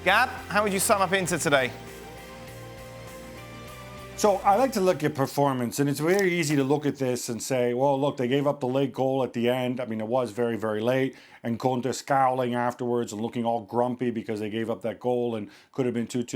Gab, how would you sum up Inter today? So I like to look at performance, and it's very easy to look at this and say, well, look, they gave up the late goal at the end. I mean, it was very, very late, and Conte scowling afterwards and looking all grumpy because they gave up that goal and could have been 2-2.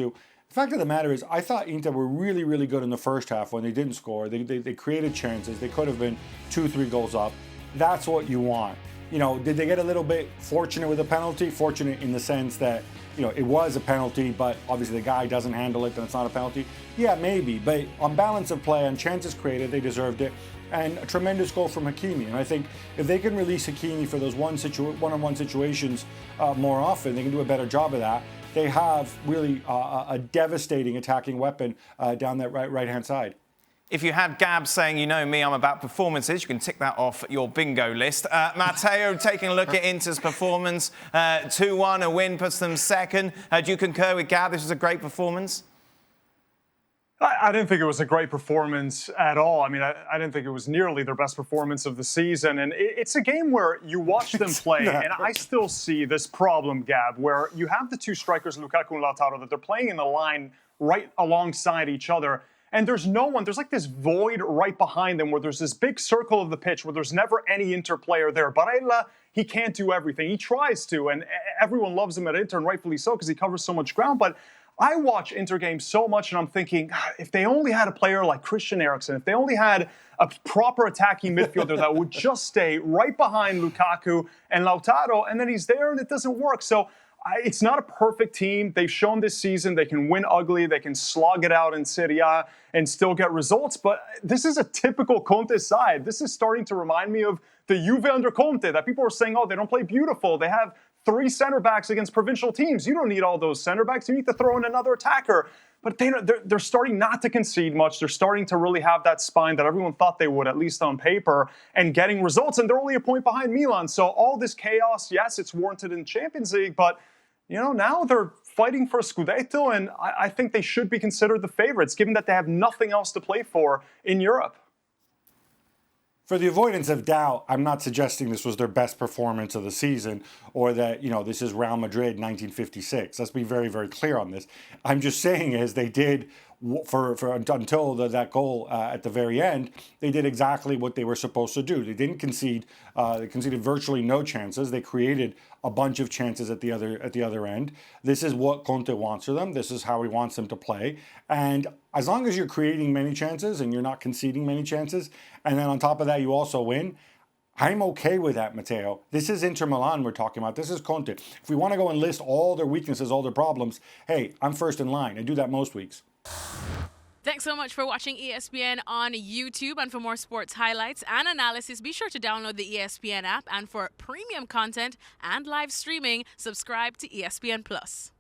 The fact of the matter is, I thought Inter were really, really good in the first half when they didn't score. They created chances. They could have been 2-3 goals up. That's what you want. You know, did they get a little bit fortunate with a penalty? Fortunate in the sense that, you know, it was a penalty, but obviously the guy doesn't handle it, then it's not a penalty. Yeah, maybe, but on balance of play, on chances created, they deserved it. And a tremendous goal from Hakimi. And I think if they can release Hakimi for those one-on-one situations more often, they can do a better job of that. They have really a devastating attacking weapon down that right-hand side. If you had Gab saying, you know me, I'm about performances, you can tick that off your bingo list. Matteo, taking a look at Inter's performance, 2-1, a win puts them second. Do you concur with Gab? This was a great performance? I didn't think it was a great performance at all. I mean, I didn't think it was nearly their best performance of the season. And it's a game where you watch them play, and I still see this problem, Gab, where you have the two strikers, Lukaku and Lautaro, that they're playing in the line right alongside each other. And there's no one, there's like this void right behind them where there's this big circle of the pitch where there's never any Inter player there. Barella, he can't do everything. He tries to, and everyone loves him at Inter, and rightfully so, because he covers so much ground. But I watch Inter games so much, and I'm thinking, God, if they only had a player like Christian Eriksen, if they only had a proper attacking midfielder that would just stay right behind Lukaku and Lautaro, and then he's there and it doesn't work. So it's not a perfect team. They've shown this season they can win ugly, they can slog it out in Serie A and still get results. But this is a typical Conte side. This is starting to remind me of the Juve under Conte, that people are saying, oh, they don't play beautiful. They have 3 center backs against provincial teams. You don't need all those center backs. You need to throw in another attacker. But they're starting not to concede much. They're starting to really have that spine that everyone thought they would, at least on paper, and getting results. And they're only a point behind Milan. So all this chaos, yes, it's warranted in Champions League, but you know, now they're fighting for a Scudetto, and I think they should be considered the favorites, given that they have nothing else to play for in Europe. For the avoidance of doubt, I'm not suggesting this was their best performance of the season or that, you know, this is Real Madrid 1956. Let's be very, very clear on this. I'm just saying is they did, until that goal at the very end, they did exactly what they were supposed to do. They didn't concede. They conceded virtually no chances. They created a bunch of chances at the other end. This is what Conte wants of them. This is how he wants them to play. And as long as you're creating many chances and you're not conceding many chances, and then on top of that you also win, I'm okay with that, Matteo. This is Inter Milan we're talking about. This is Conte. If we want to go and list all their weaknesses, all their problems, hey, I'm first in line. I do that most weeks. Thanks so much for watching ESPN on YouTube. And for more sports highlights and analysis, be sure to download the ESPN app. And for premium content and live streaming, subscribe to ESPN Plus.